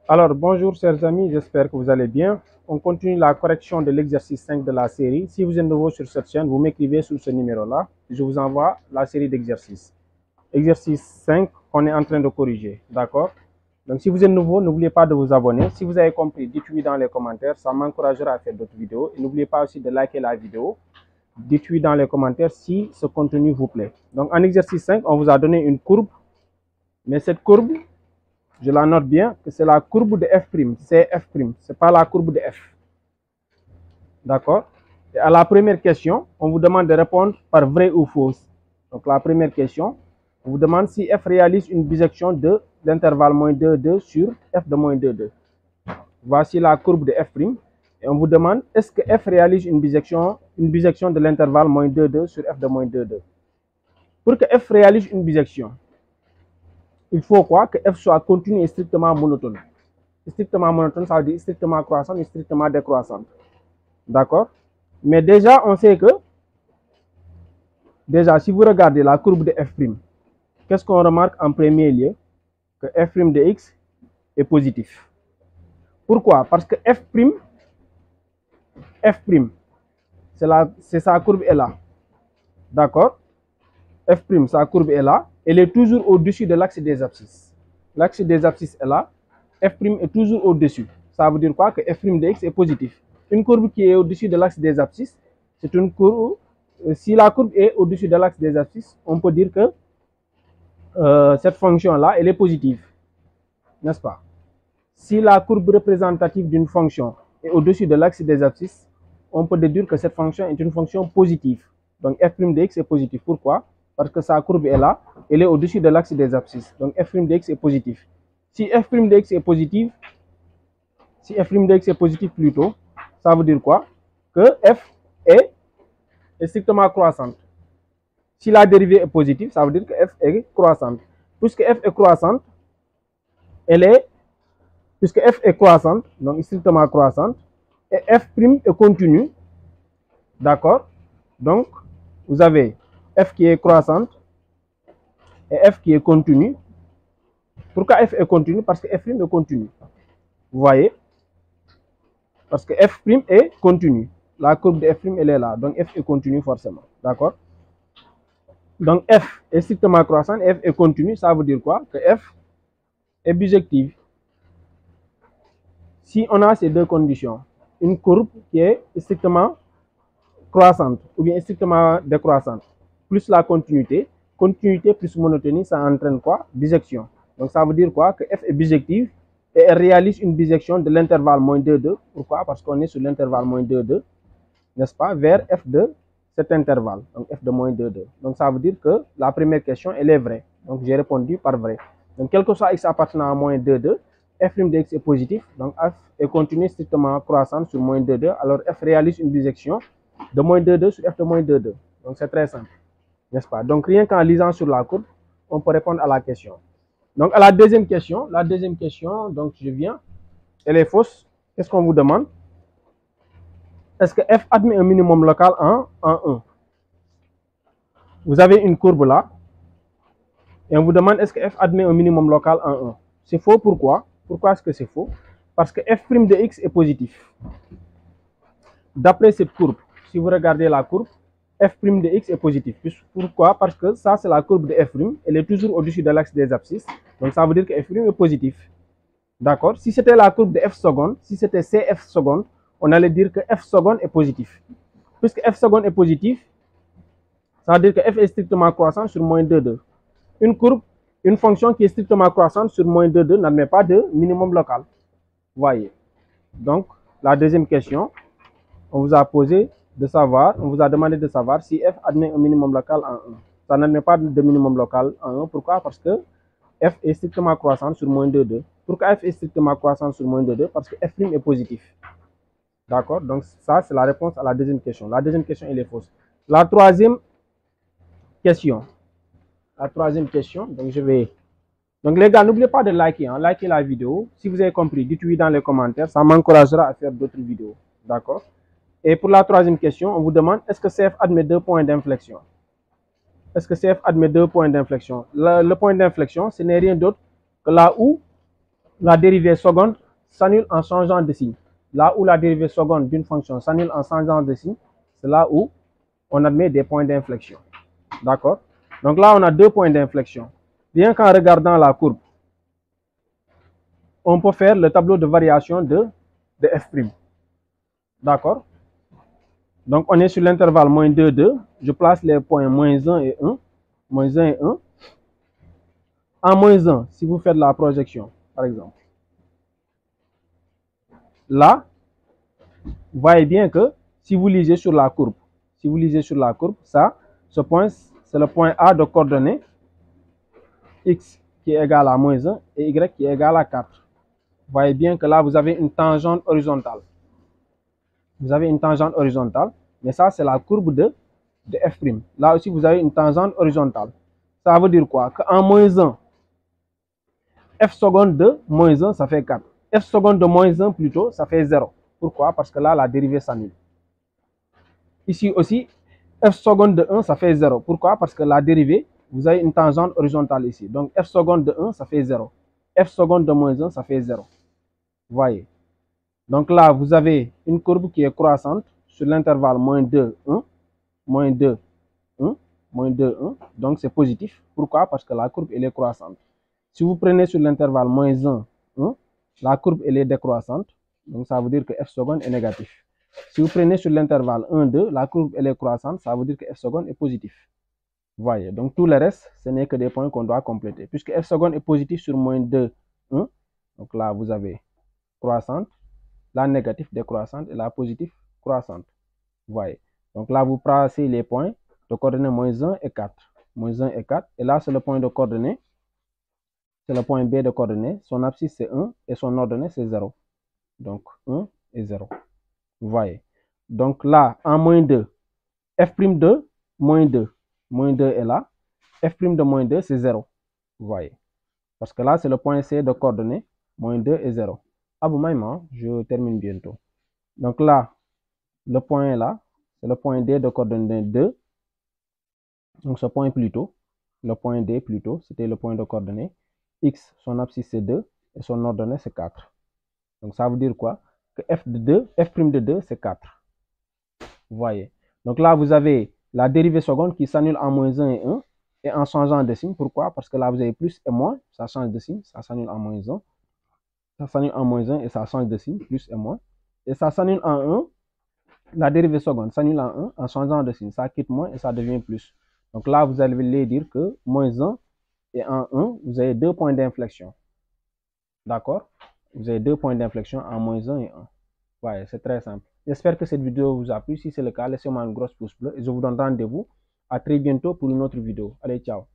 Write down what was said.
Alors, bonjour chers amis, j'espère que vous allez bien. On continue la correction de l'exercice 5 de la série. Si vous êtes nouveau sur cette chaîne, vous m'écrivez sur ce numéro-là. Je vous envoie la série d'exercices. Exercice 5, on est en train de corriger, d'accord? Donc, si vous êtes nouveau, n'oubliez pas de vous abonner. Si vous avez compris, dites-oui dans les commentaires, ça m'encouragera à faire d'autres vidéos. Et n'oubliez pas aussi de liker la vidéo. Dites-oui dans les commentaires si ce contenu vous plaît. Donc, en exercice 5, on vous a donné une courbe, mais cette courbe, je la note bien, que c'est la courbe de f', c'est f', ce n'est pas la courbe de f. D'accord? Et à la première question, on vous demande de répondre par vrai ou faux. Donc la première question, on vous demande si f réalise une bisection de l'intervalle moins 2, 2 sur f de moins 2, 2. Voici la courbe de f'. Et on vous demande, est-ce que f réalise une bisection de l'intervalle moins 2, 2 sur f de moins 2, 2. Pour que f réalise une bisection, il faut quoi? Que f soit continu et strictement monotone. Strictement monotone, ça veut dire strictement croissante et strictement décroissante. D'accord? Mais déjà, on sait que, si vous regardez la courbe de f', qu'est-ce qu'on remarque en premier lieu? Que f' de x est positif. Pourquoi? Parce que f', c'est sa courbe est là. D'accord? F', sa courbe est là. Elle est toujours au-dessus de l'axe des abscisses. L'axe des abscisses est là. F' est toujours au-dessus. Ça veut dire quoi? Que f' de x est positif. Une courbe qui est au-dessus de l'axe des abscisses, c'est une courbe. Si la courbe est au-dessus de l'axe des abscisses, on peut dire que cette fonction-là, elle est positive. N'est-ce pas? Si la courbe représentative d'une fonction est au-dessus de l'axe des abscisses, on peut déduire que cette fonction est une fonction positive. Donc f' de x est positif. Pourquoi? Parce que sa courbe est là, elle est au-dessus de l'axe des abscisses. Donc f' de x est positif. Si f' de x est positif, plutôt, ça veut dire quoi? Que f est strictement croissante. Si la dérivée est positive, ça veut dire que f est croissante. Puisque f est croissante, puisque f est croissante, donc strictement croissante, et f' est continue, d'accord? Donc, vous avez f qui est croissante et f qui est continue. Pourquoi f est continue? Parce que f' est continue. Vous voyez? Parce que f' est continue. La courbe de f', elle est là. Donc, f est continue forcément. D'accord? Donc, f est strictement croissante et f est continue. Ça veut dire quoi? Que f est bijective. Si on a ces deux conditions, une courbe qui est strictement croissante ou bien strictement décroissante, plus la continuité plus monotonie, ça entraîne quoi? Bisection. Donc ça veut dire quoi? Que f est bijective et elle réalise une bisection de l'intervalle moins 2, 2. Pourquoi? Parce qu'on est sur l'intervalle moins 2, 2, n'est-ce pas? Vers f de cet intervalle, donc f de moins 2, 2. Donc ça veut dire que la première question, elle est vraie. Donc j'ai répondu par vrai. Donc quel que soit x appartenant à moins 2, 2, f' de x est positif, donc f est continue strictement croissante sur moins 2, 2, alors f réalise une bisection de moins 2, 2 sur f de moins 2, 2. Donc c'est très simple, n'est-ce pas? Donc rien qu'en lisant sur la courbe, on peut répondre à la question. Donc à la deuxième question, donc je viens, elle est fausse. Qu'est-ce qu'on vous demande? Est-ce que f admet un minimum local en 1? Vous avez une courbe là, et on vous demande est-ce que f admet un minimum local en 1? C'est faux, pourquoi? Pourquoi est-ce que c'est faux? Parce que f' de x est positif. D'après cette courbe, si vous regardez la courbe, f' de x est positif. Pourquoi? Parce que ça, c'est la courbe de f', elle est toujours au-dessus de l'axe des abscisses. Donc ça veut dire que f' est positif. D'accord? Si c'était la courbe de f seconde, si c'était cf seconde, on allait dire que f seconde est positif. Puisque f seconde est positif, ça veut dire que f est strictement croissant sur moins 2, 2. Une fonction qui est strictement croissante sur moins 2, 2 n'admet pas de minimum local. Voyez. Donc, la deuxième question, on vous a demandé de savoir si f admet un minimum local en 1. Ça n'admet pas de minimum local en 1. Pourquoi? Parce que f est strictement croissante sur moins 2, 2. Pourquoi f est strictement croissante sur moins 2, 2? Parce que f' est positif. D'accord? Donc, ça, c'est la réponse à la deuxième question. La deuxième question, elle est fausse. La troisième question. Donc je vais... Donc les gars, n'oubliez pas de liker, liker la vidéo. Si vous avez compris, dites-oui dans les commentaires. Ça m'encouragera à faire d'autres vidéos. D'accord? Et pour la troisième question, on vous demande, est-ce que CF admet 2 points d'inflexion? Est-ce que CF admet 2 points d'inflexion? Le point d'inflexion, ce n'est rien d'autre que là où la dérivée seconde s'annule en changeant de signe. Là où la dérivée seconde d'une fonction s'annule en changeant de signe, c'est là où on admet des points d'inflexion. D'accord? Donc là, on a 2 points d'inflexion. Rien qu'en regardant la courbe, on peut faire le tableau de variation de f'. D'accord? Donc on est sur l'intervalle moins 2, 2. Je place les points moins 1 et 1. Moins 1 et 1. En moins 1, si vous faites la projection, par exemple, là, vous voyez bien que si vous lisez sur la courbe, ça, ce point, c'est le point A de coordonnées x qui est égal à moins 1 et y qui est égal à 4. Vous voyez bien que là, vous avez une tangente horizontale. Mais ça, c'est la courbe de f'. Là aussi, vous avez une tangente horizontale. Ça veut dire quoi? Qu'en moins 1, f seconde de moins 1, ça fait 4. F seconde de moins 1 plutôt, ça fait 0. Pourquoi? Parce que là, la dérivée s'annule. Ici aussi, f seconde de 1, ça fait 0. Pourquoi? Parce que la dérivée, vous avez une tangente horizontale ici. Donc, f seconde de 1, ça fait 0. F seconde de moins 1, ça fait 0. Vous voyez? Donc là, vous avez une courbe qui est croissante sur l'intervalle moins 2, 1, moins 2, 1, moins 2, 1. Donc, c'est positif. Pourquoi? Parce que la courbe, elle est croissante. Si vous prenez sur l'intervalle moins 1, 1, la courbe, elle est décroissante. Donc, ça veut dire que f seconde est négatif. Si vous prenez sur l'intervalle 1, 2, la courbe, elle est croissante. Ça veut dire que f seconde est positif. Vous voyez, donc tout le reste, ce n'est que des points qu'on doit compléter. Puisque f seconde est positif sur moins 2, 1, donc là, vous avez croissante, la négative décroissante et la positive croissante. Vous voyez, donc là, vous placez les points de coordonnées moins 1 et 4. Moins 1 et 4. Et là, c'est le point de coordonnées. C'est le point B de coordonnées. Son abscisse, c'est 1 et son ordonnée, c'est 0. Donc, 1 et 0. Vous voyez. Donc là, en moins 2, f' de moins 2. Moins 2 est là. F' de moins 2, c'est 0. Vous voyez. Parce que là, c'est le point C de coordonnées. Moins 2 et 0. Ah bon, maman, je termine bientôt. Donc là, le point est là. C'est le point D de coordonnées 2. Donc ce point plutôt. Le point D plutôt, c'était le point de coordonnées. X, son abscisse, c'est 2. Et son ordonnée, c'est 4. Donc ça veut dire quoi? Que f' de 2, c'est 4. Vous voyez. Donc là, vous avez la dérivée seconde qui s'annule en moins 1 et 1. Et en changeant de signe. Pourquoi? Parce que là, vous avez plus et moins. Ça change de signe. Ça s'annule en moins 1. Ça s'annule en moins 1 et ça change de signe. Plus et moins. Et ça s'annule en 1. La dérivée seconde s'annule en 1 en changeant de signe. Ça quitte moins et ça devient plus. Donc là, vous allez dire que moins 1 et en 1, vous avez 2 points d'inflexion. D'accord? Vous avez 2 points d'inflexion en moins 1 et 1. Ouais, c'est très simple. J'espère que cette vidéo vous a plu. Si c'est le cas, laissez-moi un gros pouce bleu et je vous donne rendez-vous à très bientôt pour une autre vidéo. Allez, ciao.